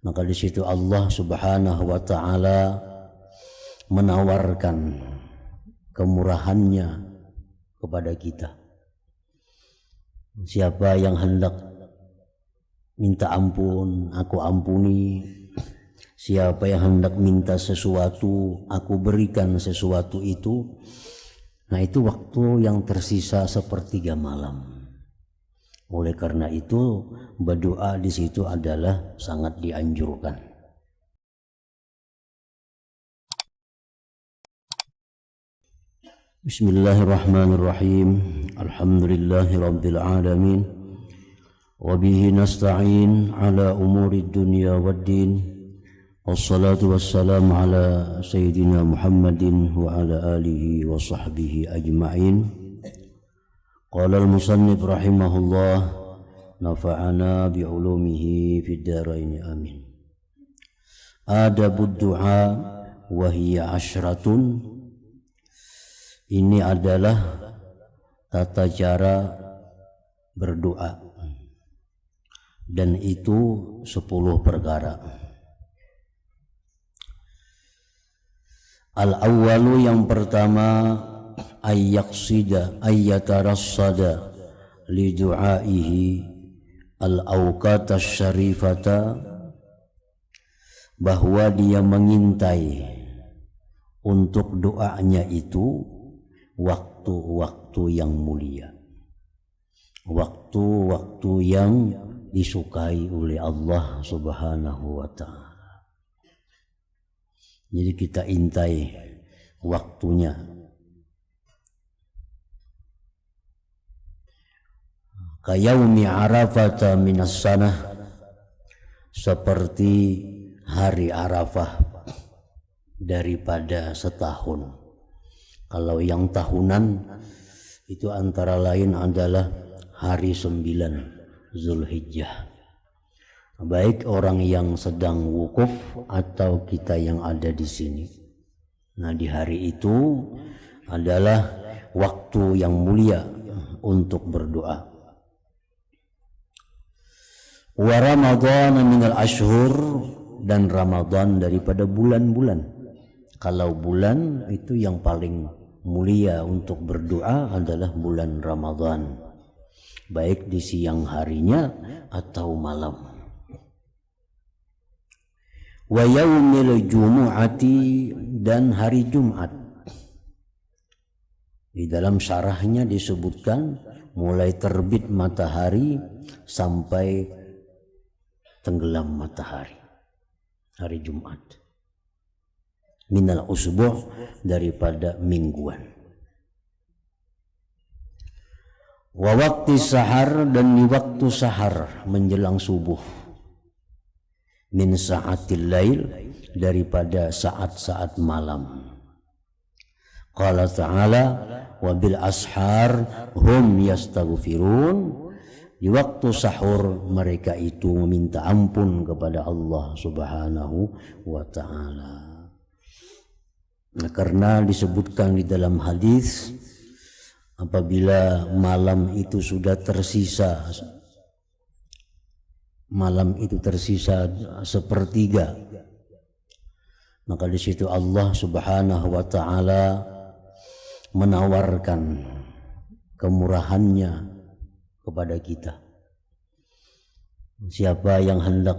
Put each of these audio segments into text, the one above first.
Maka di situ Allah Subhanahu wa taala menawarkan kemurahannya kepada kita. Siapa yang hendak minta ampun, aku ampuni. Siapa yang hendak minta sesuatu, aku berikan sesuatu itu. Nah, itu waktu yang tersisa sepertiga malam. Oleh karena itu, berdoa di situ adalah sangat dianjurkan. Bismillahirrahmanirrahim. Alhamdulillahirabbil alamin. Wa bihi nasta'in ala umuri dunya waddin. Wassalatu wassalamu ala sayyidina Muhammadin wa ala alihi wa sahbihi ajma'in. Qala al-musannif rahimahullah, nafa'ana bi'ulumihi fid dharain amin. Adabud du'a wa hiya asyratun. Ini adalah tata cara berdoa, dan itu 10 perkara. Al-awwalu, yang pertama, ayyatarassada li du'aihi al-awqata syarifata, bahwa dia mengintai untuk doanya itu waktu-waktu yang mulia, waktu-waktu yang disukai oleh Allah Subhanahu wa ta'ala. Jadi kita intai waktunya. Kayaumi Arafata minas sanah, seperti hari Arafah daripada setahun. Kalau yang tahunan itu antara lain adalah hari 9 Zulhijjah. Baik orang yang sedang wukuf atau kita yang ada di sini. Nah, di hari itu adalah waktu yang mulia untuk berdoa. Wa Ramadhan minal ashhur, dan Ramadan daripada bulan-bulan. Kalau bulan itu yang paling mulia untuk berdoa adalah bulan Ramadan, baik di siang harinya atau malam. Wa yaumil jumu'ati, dan hari Jumat. Di dalam syarahnya disebutkan mulai terbit matahari sampai tenggelam matahari, hari Jumat. Minal usbu', daripada mingguan. Wa waqti sahar, dan di waktu sahar menjelang subuh. Min sa'atil lail, daripada saat-saat malam. Qala ta'ala, wa bil ashar hum yastaghfirun. Di waktu sahur mereka itu meminta ampun kepada Allah Subhanahu wa ta'ala. Nah, karena disebutkan di dalam hadis, apabila malam itu sudah tersisa, malam itu tersisa sepertiga, maka di situ Allah Subhanahu wa ta'ala menawarkan kemurahannya kepada kita. Siapa yang hendak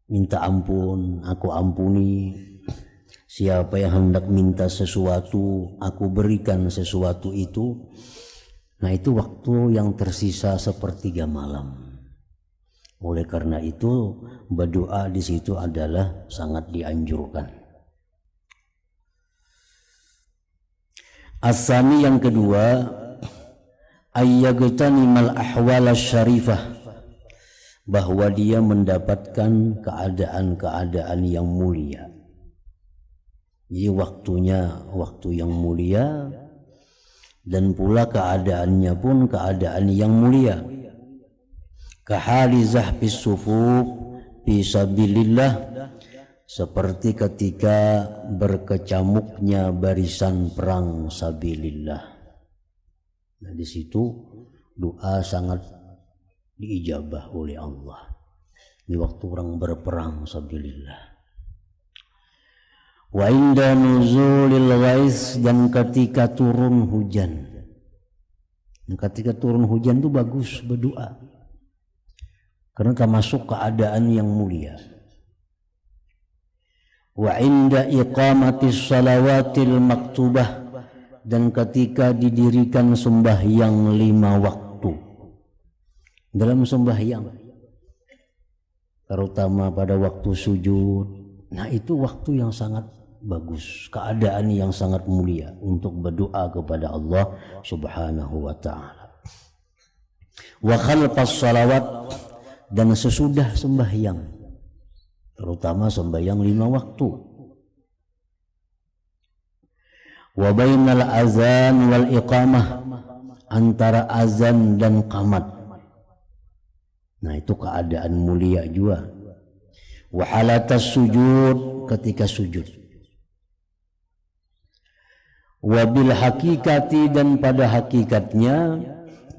minta ampun, aku ampuni. Siapa yang hendak minta sesuatu, aku berikan sesuatu itu. Nah, itu waktu yang tersisa sepertiga malam. Oleh karena itu, berdoa di situ adalah sangat dianjurkan. As-sani, yang kedua, ayyaghtanimal ahwal syarifah, bahwa dia mendapatkan keadaan-keadaan yang mulia. Jadi waktunya waktu yang mulia, dan pula keadaannya pun keadaan yang mulia. Kahali zahfis sufuf fi sabilillah, seperti ketika berkecamuknya barisan perang sabilillah. Nah, di situ doa sangat diijabah oleh Allah. di waktu orang berperang sabilillah. Wa inda nuzulil ghais, dan ketika turun hujan. Dan ketika turun hujan itu bagus berdoa, karena termasuk keadaan yang mulia. Wa inda iqamatis salawatil maktubah, dan ketika didirikan sembahyang 5 waktu. Dalam sembahyang, terutama pada waktu sujud, nah itu waktu yang sangat bagus, keadaan yang sangat mulia untuk berdoa kepada Allah Subhanahu wa ta'ala. Wa khalfas salawat, dan sesudah sembahyang, terutama sembahyang 5 waktu. Wa bainal azan wal iqamah, antara azan dan qamat. Nah itu keadaan mulia juga. Wa halatas sujud, ketika sujud. Wa bil hakikati, dan pada hakikatnya,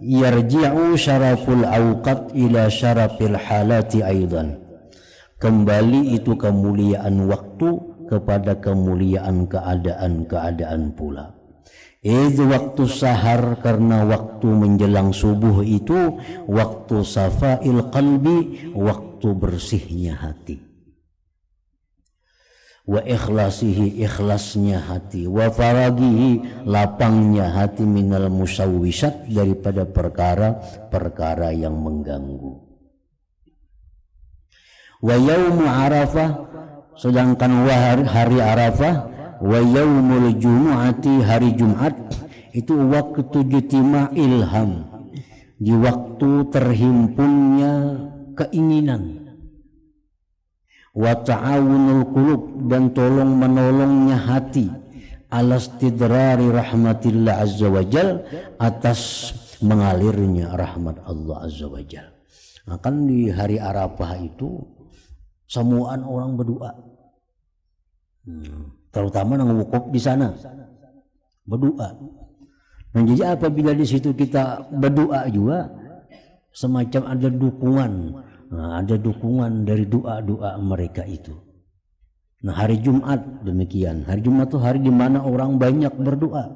yarji'u syaraful awqat ila syarafil halati aidan, kembali itu kemuliaan waktu kepada kemuliaan keadaan-keadaan pula. Waktu sahar, karena waktu menjelang subuh itu waktu safail qalbi, waktu bersihnya hati. Wa ikhlasihi, ikhlasnya hati. Wa faragihi, lapangnya hati. Minal musawwisat, daripada perkara-perkara yang mengganggu. Wa yaumu arafah, sedangkan hari Arafah. Wa yaumul jumu'ati, hari Jumat, itu waktu jitima ilham, di waktu terhimpunnya keinginan. Wa ta'awunul qulub, dan tolong menolongnya hati, alastidrari rahmatillah azza wajal, atas mengalirnya rahmat Allah azza wajal. Nah, kan di hari Arafah itu semuaan orang berdoa, terutama yang wukuf di sana berdoa. Nah, jadi apabila di situ kita berdoa juga, semacam ada dukungan. Nah, ada dukungan dari doa-doa mereka itu. Nah, hari Jumat demikian. Hari Jumat itu hari di mana orang banyak berdoa.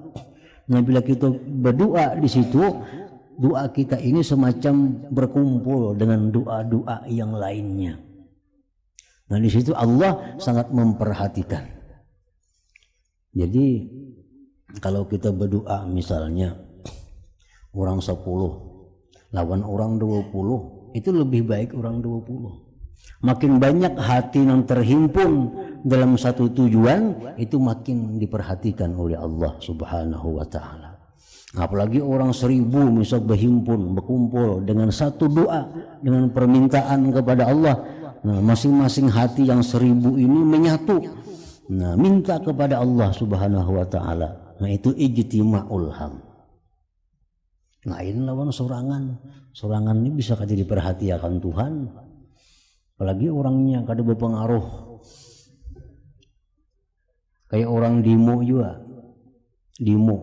Nah, bila kita berdoa di situ, doa kita ini semacam berkumpul dengan doa-doa yang lainnya. Nah, di situ Allah sangat memperhatikan. Jadi kalau kita berdoa misalnya orang 10 lawan orang 20, itu lebih baik orang 20. Makin banyak hati yang terhimpun dalam satu tujuan, itu makin diperhatikan oleh Allah Subhanahu wa ta'ala. Apalagi orang 1000 misal berhimpun, berkumpul dengan satu doa, dengan permintaan kepada Allah. Nah, masing-masing hati yang 1000 ini menyatu. Nah, minta kepada Allah Subhanahu wa ta'ala. Nah, itu ijtima'ul ham. Lain lawan sorangan. Sorangan ini bisa jadi diperhatikan Tuhan. Apalagi orangnya kada berpengaruh. Kayak orang demo juga. Demo.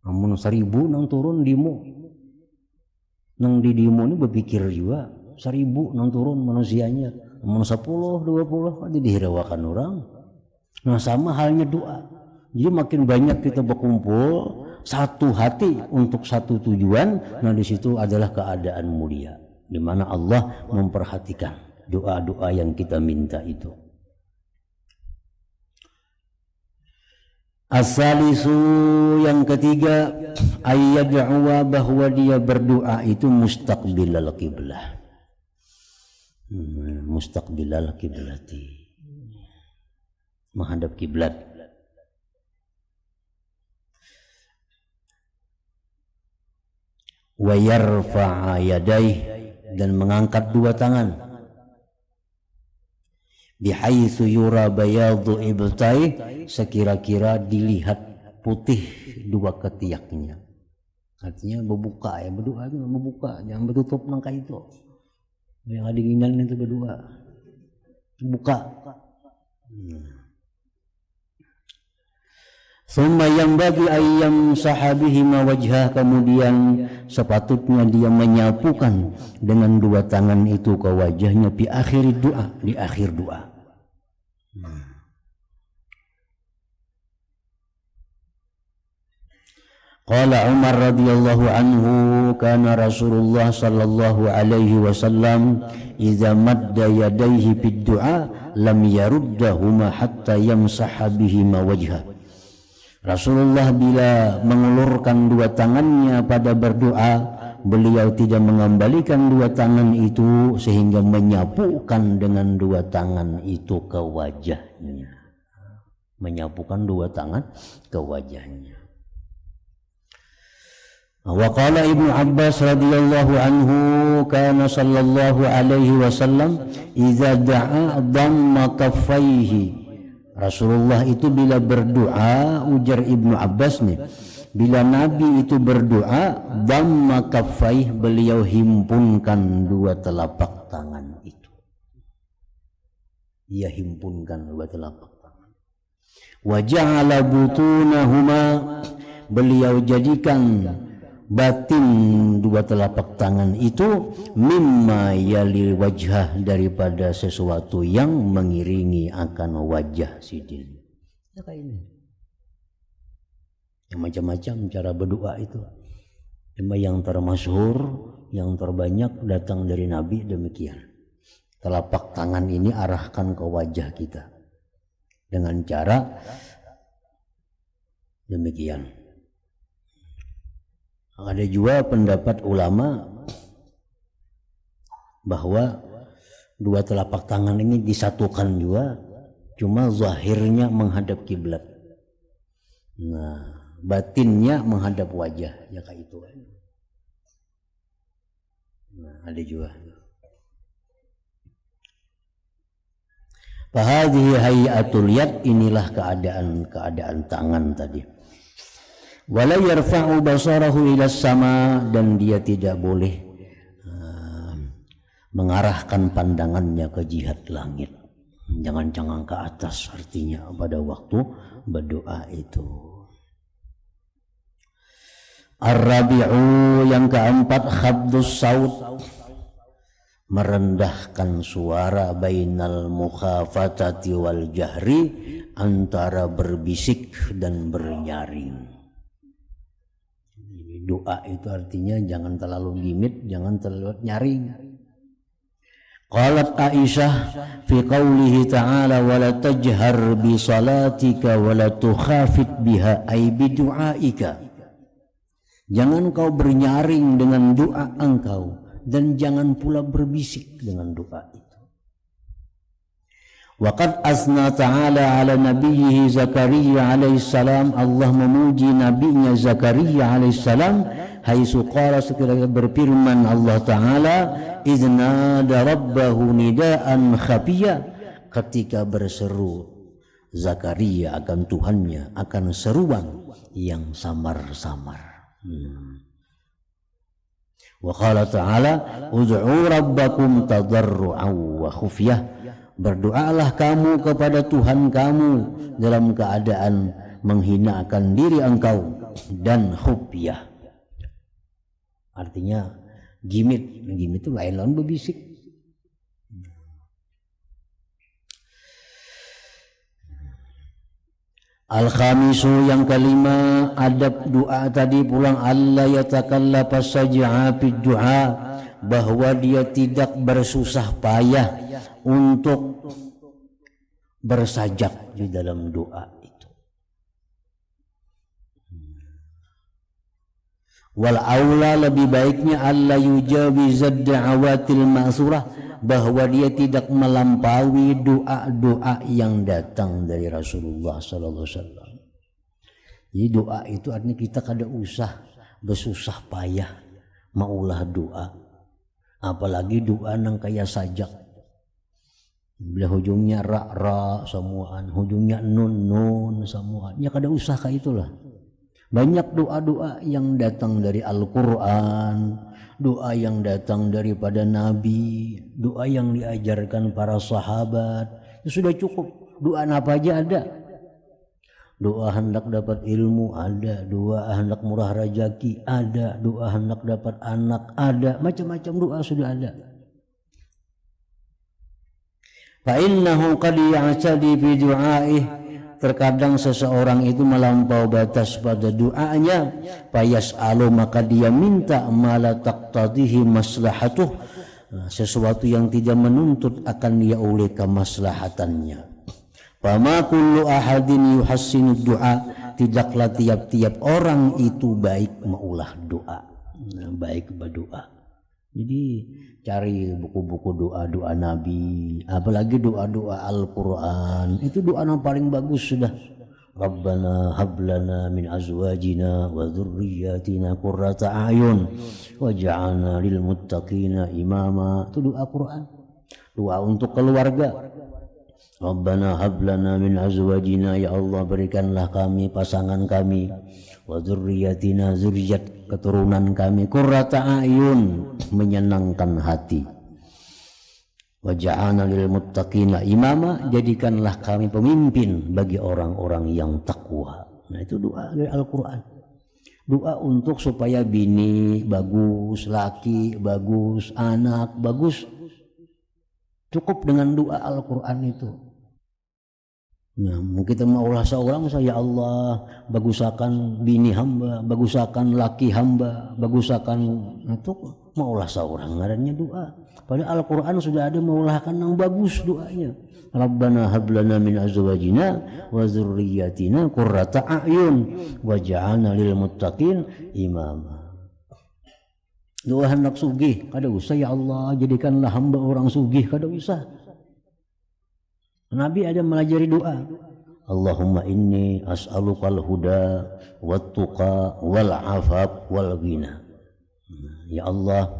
Namun 1000 nang turun demo. Nang di demo ini berpikir juga. 1000 nang turun manusianya. Namun 10, 20 kan dihirawakan orang. Nah, sama halnya doa. Jadi makin banyak kita berkumpul satu hati untuk satu tujuan. Nah, di situ adalah keadaan mulia, di mana Allah memperhatikan doa-doa yang kita minta itu. As-salisu, yang ketiga, ayyad'uwa, bahwa dia berdoa itu mustaqbilal qiblah. Mustaqbilal qiblati, menghadap kiblat. Wa yarfa'a yadaih, dan mengangkat dua tangan. Bihaitsu yura bayadu ibtai, sekira-kira dilihat putih dua ketiaknya. Artinya berbuka ya, berdoa itu membuka, jangan bertutup nangka itu. Yang adinginan itu berdoa. Buka. Summa yanbaghi ayyam sahabihima wajhah, kemudian sepatutnya dia menyapukan dengan dua tangan itu ke wajahnya di akhir doa, di akhir doa. Qala Umar radhiyallahu anhu kana Rasulullah sallallahu alaihi wasallam idza madda yadayhi bid du'a lam yaruddahuma hatta yamsaha bihima wajhah. Rasulullah bila mengulurkan dua tangannya pada berdoa, beliau tidak mengembalikan dua tangan itu sehingga menyapukan dengan dua tangan itu ke wajahnya. Menyapukan dua tangan ke wajahnya. Wa qala Ibnu Abbas radhiyallahu anhu kana sallallahu alaihi wasallam idza da'a dhamma kaffaihi. Rasulullah itu bila berdoa, ujar Ibnu Abbas nih, bila Nabi itu berdoa, dhamma kaffaih, beliau himpunkan dua telapak tangan itu. Ia himpunkan dua telapak tangan. Wa ja'ala butunahuma, beliau jadikan batin dua telapak tangan itu mimma yali wajhah, daripada sesuatu yang mengiringi akan wajah sidin. Ya kayak ini. Yang macam-macam cara berdoa itu. Cuma yang termasyhur, yang terbanyak datang dari Nabi demikian. Telapak tangan ini arahkan ke wajah kita dengan cara demikian. Ada juga pendapat ulama bahwa dua telapak tangan ini disatukan juga, cuma zahirnya menghadap kiblat. Nah, batinnya menghadap wajah, ya kayak itu. Nah, ada juga. Fahadhihi hayatul yad, inilah keadaan tangan tadi. Wala yarfa'u basarahu ila sama, dan dia tidak boleh mengarahkan pandangannya ke jihad langit. Jangan-jangan ke atas, artinya pada waktu berdoa itu. Ar-rabi'u, yang keempat, khafdus saut, merendahkan suara, bainal mukhafatati wal jahri, antara berbisik dan bernyaring. Doa itu artinya jangan terlalu gimit, jangan terlalu nyaring. Qalat Aisyah fi qawlihi ta'ala wa la tajhar bi salatika wa la tukhafit biha ay bi du'aika. Jangan kau bernyaring dengan doa engkau, dan jangan pula berbisik dengan doa itu. Waqad asna ta'ala ala nabiyhi Zakaria alaihissalam, Allah memuji nabinya Zakaria alaihissalam, haitsu qala, sekiranya berfirman Allah Ta'ala, idna rabbahu nidaan khafiyya, ketika berseru Zakaria akan Tuhannya, akan seruan yang samar-samar. Wa qala ta'ala ud'u rabbakum tadarru'an wa khufyah, berdoalah kamu kepada Tuhan kamu dalam keadaan menghinakan diri engkau dan khufyah. Artinya gimit itu lain-lain berbisik. Al-khamisu, yang kelima, adab doa tadi pulang, alla yatakallafa saj'a fi du'a, bahwa dia tidak bersusah payah untuk bersajak di dalam doa itu. Wal aula, lebih baiknya alla yujawizad da'awatil ma'surah, bahwa dia tidak melampaui doa-doa yang datang dari Rasulullah sallallahu alaihi wasallam. Jadi doa itu artinya kita kada usah bersusah payah maulah doa, apalagi doa nang kaya sajak. Bila hujungnya ra semuaan, hujungnya nun semuaan, ya kada usah kayak itulah. Banyak doa-doa yang datang dari Al-Quran, doa yang datang daripada Nabi, doa yang diajarkan para sahabat, itu sudah cukup. Doa apa aja ada. Doa hendak dapat ilmu ada, doa hendak murah rezeki ada, doa hendak dapat anak ada, macam-macam doa sudah ada. Fa innahu qad ya'tadi fi du'aih, terkadang seseorang itu melampau batas pada doanya, fayas'alu, maka dia minta ma la taqtadihi maslahatuh, sesuatu yang tidak menuntut akan dia oleh kemaslahatannya. Fama kullu ahadin yuhassinu du'a, tidaklah tiap-tiap orang itu baik maulah doa, baik berdoa. Jadi cari buku-buku doa-doa Nabi, apalagi doa-doa Al-Quran, itu doa yang paling bagus sudah. Rabbana hablana min azwajina wa dzurriyyatina qurrata a'yun waj'alna lil muttaqina imama, itu doa Quran. Doa untuk keluarga. Rabbana hablana min azwajina, ya Allah berikanlah kami pasangan kami, wa dzurriyyatina, zuriat keturunan kami, qurrata a'yun, menyenangkan hati, waj'alna lil muttaqina imama, jadikanlah kami pemimpin bagi orang-orang yang takwa. Nah itu doa dari Al-Quran. Doa untuk supaya bini bagus, laki bagus, anak bagus, cukup dengan doa Al-Quran itu. Nah, kita maulah seorang, ya Allah bagusakan bini hamba, bagusakan laki hamba, bagusakan itu, maulah seorang ngarannya doa. Padahal Al-Quran sudah ada maulahkan yang bagus doanya. Rabbana hablana min azwajina wa dzurriyyatina qurrata a'yun waj'alna lil muttaqin imama. Doa hendak sugih kada usah, ya Allah jadikanlah hamba orang sugih, kada usah. Nabi ada melajari doa. Allahumma inni as'alukal huda wat tuqa wal afaf wal ghina. Ya Allah,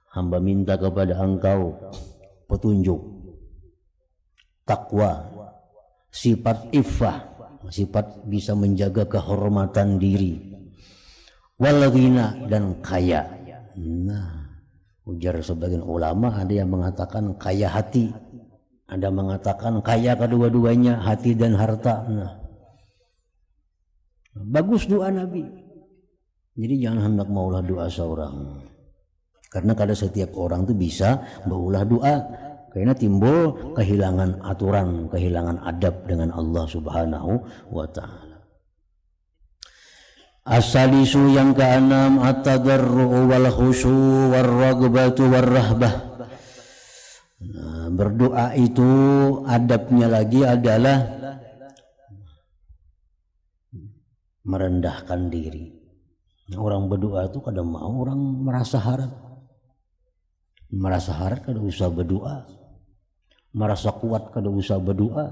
hamba minta kepada Engkau petunjuk, takwa, sifat iffah, sifat bisa menjaga kehormatan diri, wal ghina, dan kaya. Nah, ujar sebagian ulama, ada yang mengatakan kaya hati, ada mengatakan kaya kedua-duanya, hati dan harta. Nah, bagus doa Nabi. Jadi jangan hendak maulah doa seorang, karena kada setiap orang itu bisa maulah doa, karena timbul kehilangan aturan, kehilangan adab dengan Allah Subhanahu wa ta'ala. As-salisu, yang keenam, at-tadarru wal khusyu war ragbatu war rahbah. Nah, berdoa itu adabnya lagi adalah merendahkan diri. Orang berdoa itu kadang mau orang merasa harap, kada usah berdoa, merasa kuat kada usah berdoa.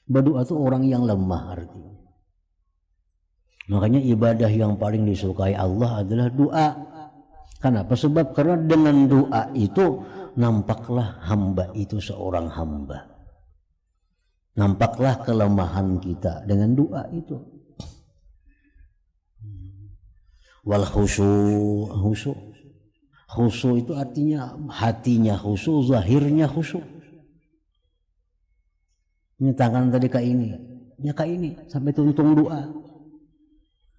Berdoa itu orang yang lemah artinya. Makanya ibadah yang paling disukai Allah adalah doa. Kenapa? Sebab karena dengan doa itu nampaklah hamba itu seorang hamba. Nampaklah kelemahan kita dengan doa itu. Wal khusyu, khusyu itu artinya hatinya khusyu, zahirnya khusyu. Ini tangan tadi kayak ini, ya kayak ini sampai tuntung doa.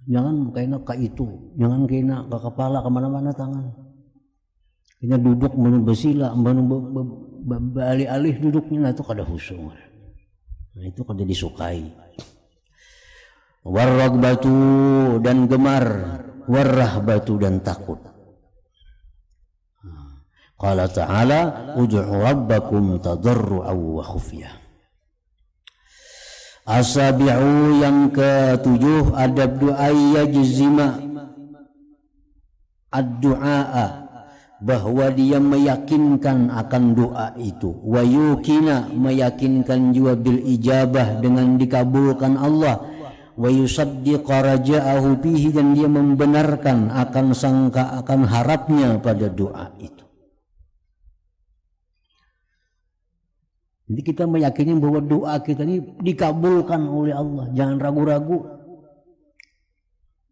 Jangan kena ke itu, jangan kena ke kepala, kemana-mana tangan. Kena duduk menu bersila, menu alih-alih duduknya, nah itu kada khusyuk. Nah itu kada disukai. Warragbatu, dan gemar, warrahbatu, dan takut. Qala ta'ala ud'u rabbakum tadarru'an wa khufyah. Asabi'u, yang ketujuh, adab doa yajzima ad-du'a, bahwa dia meyakinkan akan doa itu, wa yukina, meyakinkan juga bil ijabah, dengan dikabulkan Allah, wa yusaddiqa raja'ahu bihi, dan dia membenarkan akan sangka, akan harapnya pada doa itu. Jadi kita meyakini bahwa doa kita ini dikabulkan oleh Allah, jangan ragu-ragu.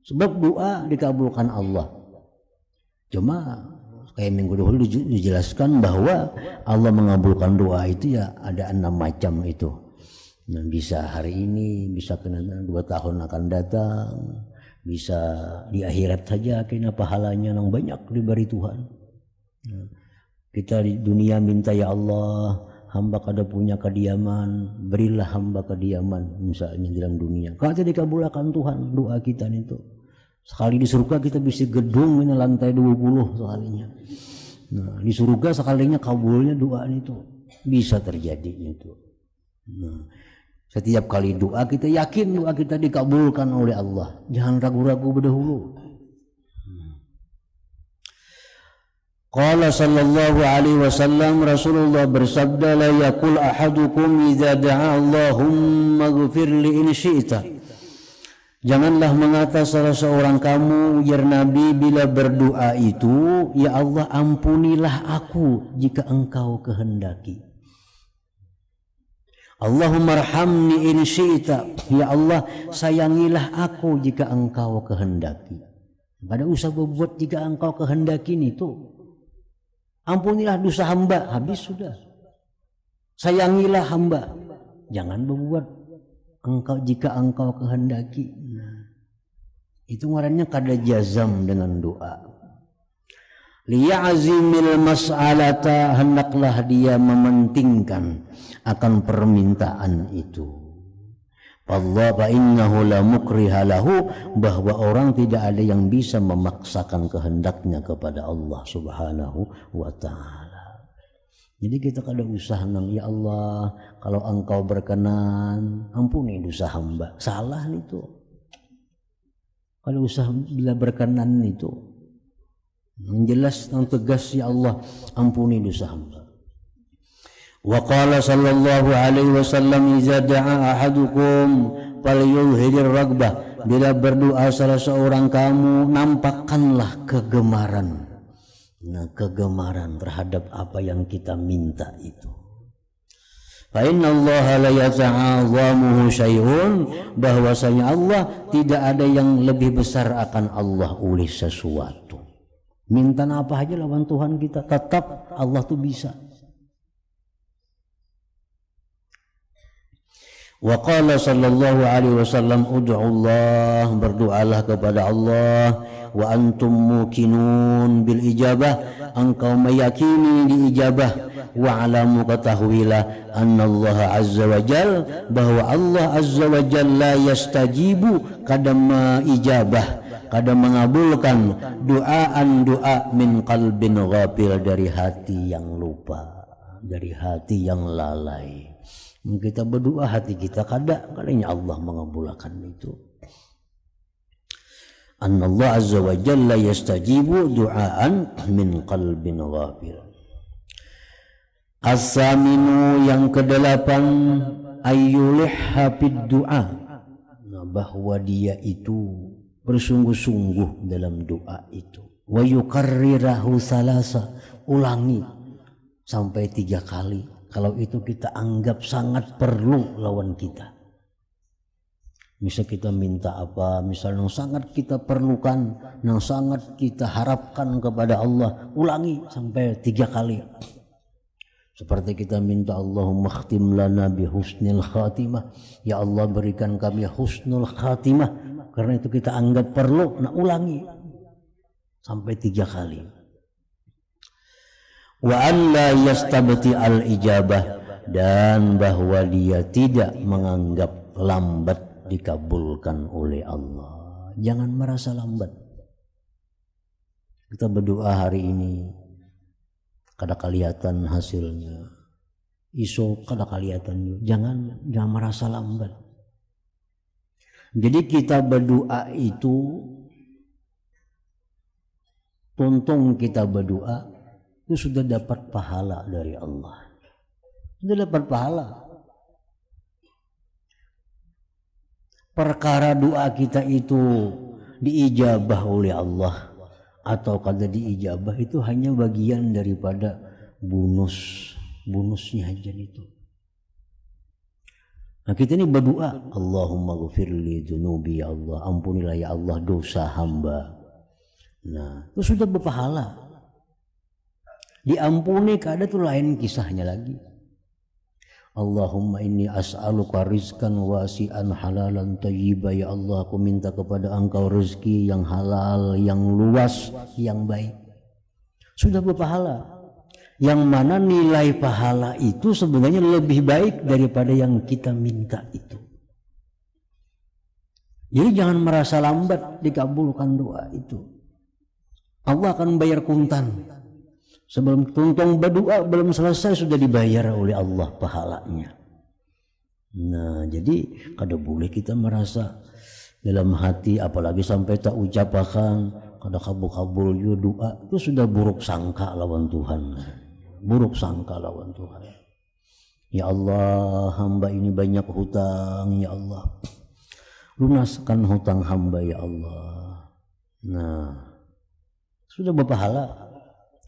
Sebab doa dikabulkan Allah. Cuma kayak minggu dahulu dijelaskan bahwa Allah mengabulkan doa itu ya ada 6 macam itu. Nah, bisa hari ini, bisa kena 2 tahun akan datang, bisa di akhirat saja kena pahalanya yang banyak diberi Tuhan. Nah, kita di dunia minta, ya Allah, hamba kada punya kediaman, berilah hamba kediaman misalnya di dalam dunia. Kalau dikabulkan Tuhan doa kita itu. Sekali di surga kita bisa gedung ini lantai 20 sekalinya. Nah, di surga sekalinya kabulnya doa itu bisa terjadi itu. Nah, setiap kali doa kita yakin doa kita dikabulkan oleh Allah. Jangan ragu-ragu berdahulu. Qala sallallahu alaihi wasallam, Rasulullah bersabda, la yaqul ahadukum idza da'a Allahumma ighfir li in syi'ta. Janganlah mengata salah seorang kamu, ya Nabi, bila berdoa itu, ya Allah ampunilah aku jika engkau kehendaki. Allahumma arhamni in syi'ta, ya Allah sayangilah aku jika engkau kehendaki. Pada usah berbuat jika engkau kehendaki itu. Ampunilah dosa hamba, habis sudah. Sayangilah hamba, jangan berbuat engkau jika engkau kehendaki. Nah, itu ngarannya kada jazam dengan doa. Liya'zimil mas'alata, hendaklah dia mementingkan akan permintaan itu. Allah fa innahu la mukriha lahu, bahwa orang tidak ada yang bisa memaksakan kehendaknya kepada Allah Subhanahu wa taala. Jadi kita kada usah nang, ya Allah kalau engkau berkenan ampuni dosa hamba. Salah itu. Kada usah bila berkenan itu. Yang jelas yang tegas, ya Allah ampuni dosa hamba. Wa qala sallallahu alaihi wasallam, iza da'a ahadukum falyuzhirir ragbah. Bila berdoa salah seorang kamu, nampakkanlah kegemaran. Nah, kegemaran terhadap apa yang kita minta itu. Fa inna Allah la yata'azamuhu syai'un, bahwasanya Allah tidak ada yang lebih besar akan Allah oleh sesuatu. Minta apa aja lawan Tuhan kita, tetap Allah tuh bisa. Wa qala sallallahu alaihi wasallam, ud'ullah, berdoalah kepada Allah, wa antum muqinun bil ijabah, engkau meyakini diijabah, wa alamu, ketahuilah, annallaha azza wa jal, bahwa Allah azza wa jalla yastajibu, kadang ijabah, kadang mengabulkan doaan doa min qalbin ghafil, dari hati yang lupa, dari hati yang lalai. Kita berdoa hati kita kadangnya Allah mengabulkan itu. Annallahu azza wa jalla yastajibu du'aan min qalbin ghafil. As-saminu, yang kedelapan, ayyulihha fid du'a, bahwa dia itu bersungguh-sungguh dalam doa itu. Wa yukarrirahu salasa, ulangi sampai 3 kali. Kalau itu kita anggap sangat perlu lawan kita. Misal kita minta apa, misalnya yang sangat kita perlukan, yang sangat kita harapkan kepada Allah, ulangi sampai 3 kali. Seperti kita minta Allahumma khtim lana bi husnil khatimah, ya Allah berikan kami husnul khatimah, karena itu kita anggap perlu. Nah, ulangi sampai 3 kali. Wa an la yastabti al ijabah, dan bahwa dia tidak menganggap lambat dikabulkan oleh Allah. Jangan merasa lambat. Kita berdoa hari ini kada kelihatan hasilnya, iso kada kelihatan, jangan merasa lambat. Jadi kita berdoa itu, tuntung kita berdoa itu sudah dapat pahala dari Allah. Sudah dapat pahala. Perkara doa kita itu diijabah oleh Allah atau kada diijabah, itu hanya bagian daripada bonusnya aja itu. Nah, kita ini berdoa, Allahumma ghfirli dzunubi, ya Allah ampunilah ya Allah dosa hamba. Nah, itu sudah berpahala. Diampuni kada tuh lain kisahnya lagi. Allahumma inni as'aluka rizkan wasi'an halalan thayyiba. Ya Allah, aku minta kepada Engkau rezeki yang halal, yang luas, yang baik. Sudah berpahala. Yang mana nilai pahala itu sebenarnya lebih baik daripada yang kita minta itu. Jadi jangan merasa lambat dikabulkan doa itu. Allah akan bayar kuntan. Sebelum tuntung berdoa belum selesai sudah dibayar oleh Allah pahalanya. Nah, jadi kada boleh kita merasa dalam hati, apalagi sampai tak ucapakan kada kabul-kabul doa, itu sudah buruk sangka lawan Tuhan. Buruk sangka lawan Tuhan. Ya Allah, hamba ini banyak hutang, ya Allah. Lunaskan hutang hamba, ya Allah. Nah, sudah berpahala.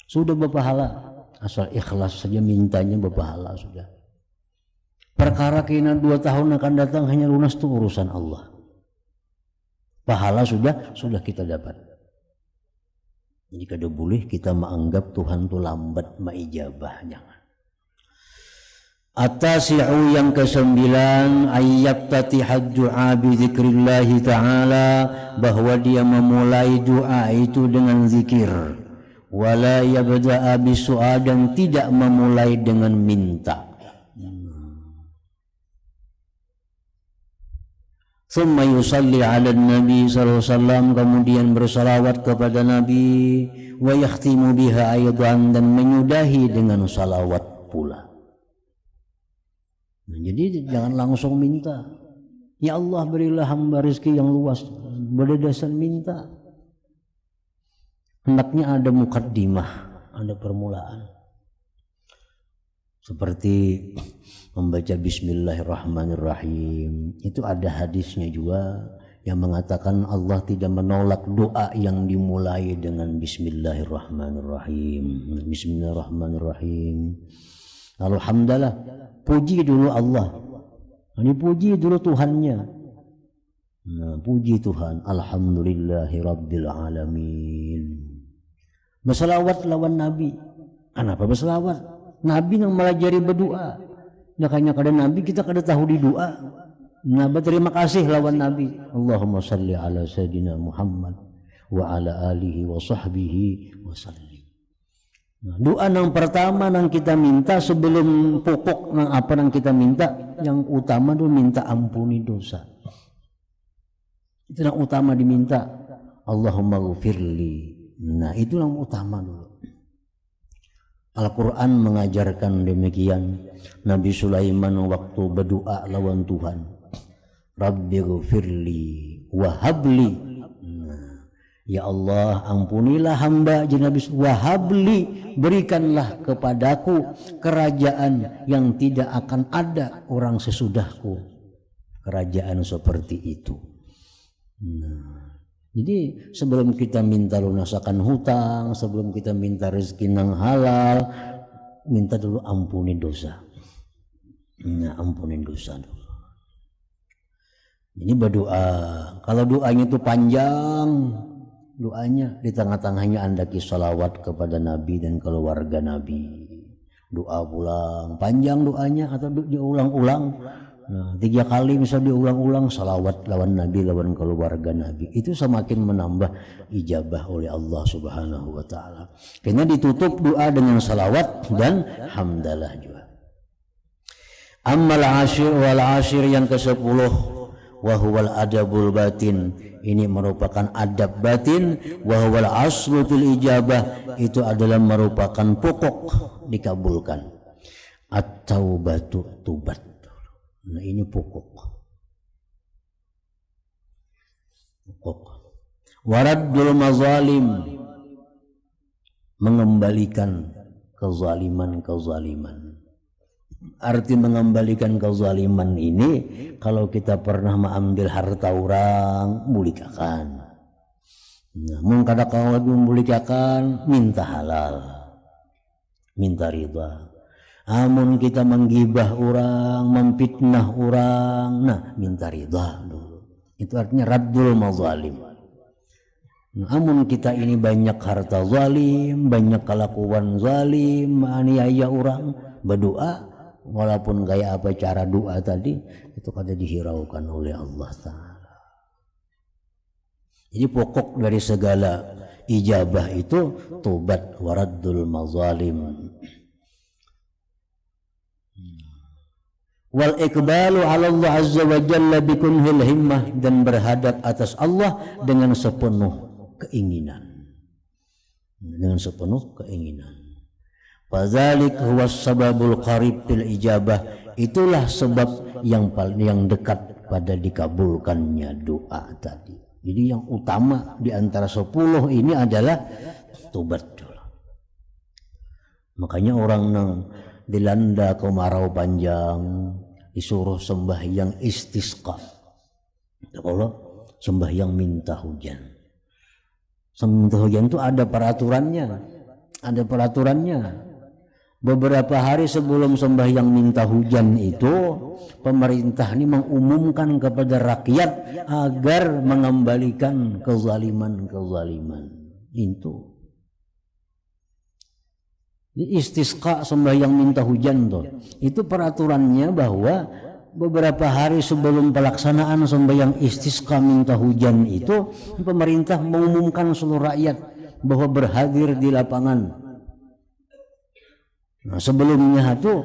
Sudah berpahala, asal ikhlas saja mintanya berpahala sudah. Perkara kena 2 tahun akan datang hanya lunas itu urusan Allah. Pahala sudah kita dapat. Jadi kada boleh kita menganggap Tuhan itu lambat maijabah, jangan. At-tasi'u yang ke-9 ayyabtatihad du'a bi dzikrillah ta'ala, bahwa dia memulai doa itu dengan zikir. Wala yabda'a bisu'a, dan tidak memulai dengan minta. Thumma yusalli 'ala nabi sallallahu alaihi wasallam, kemudian bersalawat kepada Nabi, wa yakhtimu biha aidan, dan menyudahi dengan salawat pula. Nah, jadi jangan langsung minta. Ya Allah, berilah hamba rezeki yang luas, berdasar minta. Hendaknya ada mukaddimah, ada permulaan. Seperti membaca Bismillahirrahmanirrahim. Itu ada hadisnya juga yang mengatakan Allah tidak menolak doa yang dimulai dengan Bismillahirrahmanirrahim. Bismillahirrahmanirrahim. Alhamdulillah, puji dulu Allah. Ini puji dulu Tuhannya. Nah, puji Tuhan. Alhamdulillahirabbil alamin. Berselawat lawan Nabi. Kenapa berselawat? Nabi yang melajari berdoa. Makanya kada Nabi kita kada tahu di doa. Nah, berterima kasih lawan Nabi. Allahumma salli ala sayyidina Muhammad wa ala alihi wa sahbihi wa sallim. Nah, doa yang pertama yang kita minta sebelum pokok yang apa yang kita minta, yang utama dulu minta ampuni dosa. Itu yang utama diminta. Allahumma ghfirli. Nah, itu yang utama dulu. Al-Quran mengajarkan demikian. Nabi Sulaiman waktu berdoa lawan Tuhan, Rabbi ghfirli wahabli. Nah, ya Allah, ampunilah hamba Nabi, wahabli, berikanlah kepadaku kerajaan yang tidak akan ada orang sesudahku. Kerajaan seperti itu. Nah, jadi sebelum kita minta lunasakan hutang, sebelum kita minta rezeki yang halal, minta dulu ampuni dosa. Nah, ampuni dosa dulu. Ini berdoa. Kalau doanya itu panjang, doanya di tengah-tengahnya andaki salawat kepada Nabi dan keluarga Nabi. Doa pulang, panjang doanya atau diulang-ulang. Nah, 3 kali misal diulang-ulang salawat lawan Nabi, lawan keluarga Nabi, itu semakin menambah ijabah oleh Allah Subhanahu wa taala. Karena ditutup doa dengan salawat dan hamdalah juga. Ammal ashir wal ashir yang ke-10 wa huwal adabul batin. Ini merupakan adab batin. Wa huwal aslu fil ijabah, itu adalah merupakan pokok dikabulkan. At-taubatu, tubat. Nah, ini pokok. Waraddul mazalim, mengembalikan kezaliman. Arti mengembalikan kezaliman ini, kalau kita pernah mengambil harta orang, mulikakan. Nah, mungkada kau lagi memulikakan, minta halal, minta ridha. Amun kita menggibah orang, memfitnah orang, nah minta ridha dulu. Itu artinya raddul mazalim. Nah, amun kita ini banyak harta zalim, banyak kelakuan zalim, aniaya orang, berdoa, walaupun kayak apa cara doa tadi itu kada dihiraukan oleh Allah Ta'ala. Jadi pokok dari segala ijabah itu tobat waraddul mazalim wal iqbalu ala Allah azza wa jalla bikunhil himmah, dan berhadap atas Allah dengan sepenuh keinginan, dengan sepenuh keinginan. Fadzalik huwa sababul qarib fil ijabah, itulah sebab yang dekat pada dikabulkannya doa tadi. Jadi yang utama di antara 10 ini adalah tobat dulu. Makanya orang yang dilanda kemarau panjang disuruh sembahyang istisqa. Kalau sembahyang minta hujan. Minta hujan itu ada peraturannya. Ada peraturannya. Beberapa hari sebelum sembahyang minta hujan itu, pemerintah ini mengumumkan kepada rakyat agar mengembalikan kezaliman-kezaliman. Itu. Istisqa sembahyang minta hujan tuh. Itu peraturannya bahwa beberapa hari sebelum pelaksanaan sembahyang istisqa minta hujan itu, pemerintah mengumumkan seluruh rakyat bahwa berhadir di lapangan. Nah, sebelumnya itu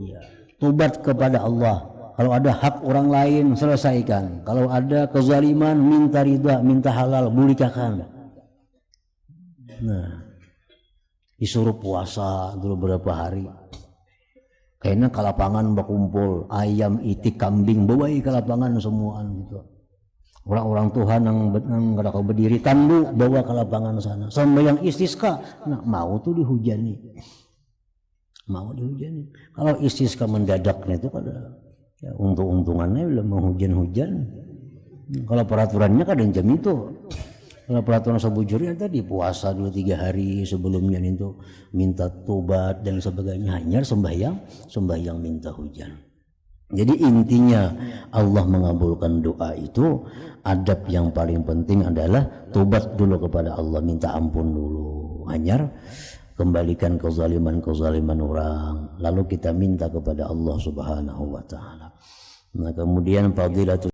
ya, tobat kepada Allah. Kalau ada hak orang lain selesaikan. Kalau ada kezaliman minta ridha, minta halal, bulikakan. Nah, disuruh puasa dulu berapa hari. Kayaknya ke lapangan berkumpul ayam, itik, kambing, bawai ke lapangan semuaan gitu. Orang-orang Tuhan yang kada kau berdiri tandu bawa ke lapangan sana. Sembahyang istisqa, nah mau tuh dihujani. Mau dihujani. Kalau istisqa mendadaknya itu kada ya, untung-untungannya belum menghujan-hujan. Kalau peraturannya kadang jam itu. Kalau peraturan sebujurnya tadi puasa dulu 3 hari sebelumnya itu minta tobat dan sebagainya, hanya sembahyang minta hujan. Jadi intinya Allah mengabulkan doa itu, adab yang paling penting adalah tobat dulu kepada Allah, minta ampun dulu, hanya kembalikan kezaliman-kezaliman orang, lalu kita minta kepada Allah Subhanahu wa taala. Nah, kemudian fadilatul